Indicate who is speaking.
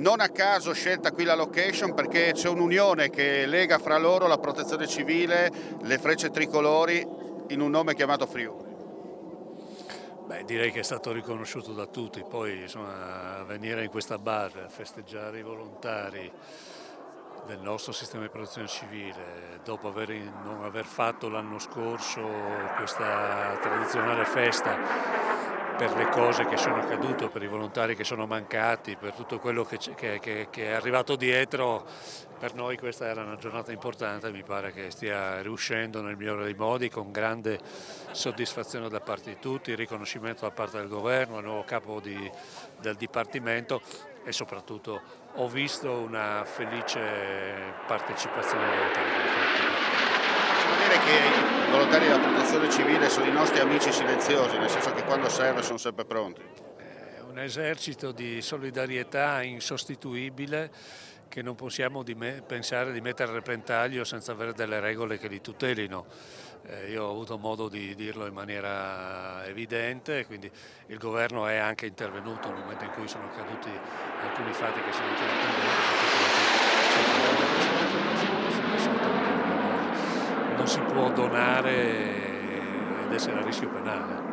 Speaker 1: Non a caso scelta qui la location, perché c'è un'unione che lega fra loro la protezione civile, le frecce tricolori, in un nome chiamato Friuli.
Speaker 2: Beh, direi che è stato riconosciuto da tutti, poi insomma, venire in questa bar, festeggiare i volontari del nostro sistema di protezione civile, dopo non aver fatto l'anno scorso questa tradizionale festa per le cose che sono accadute, per i volontari che sono mancati, per tutto quello che è arrivato dietro, per noi questa era una giornata importante, mi pare che stia riuscendo nel migliore dei modi, con grande soddisfazione da parte di tutti, riconoscimento da parte del governo, al nuovo del Dipartimento e soprattutto ho visto una felice partecipazione dei volontari.
Speaker 1: Possiamo dire che i volontari della protezione civile sono i nostri amici silenziosi, nel senso che quando serve sono sempre pronti.
Speaker 2: È un esercito di solidarietà insostituibile che non possiamo pensare di mettere a repentaglio senza avere delle regole che li tutelino. Io ho avuto modo di dirlo in maniera evidente, quindi il governo è anche intervenuto nel momento in cui sono accaduti alcuni fatti che sono ancora pendenti, non si può donare ed essere a rischio penale.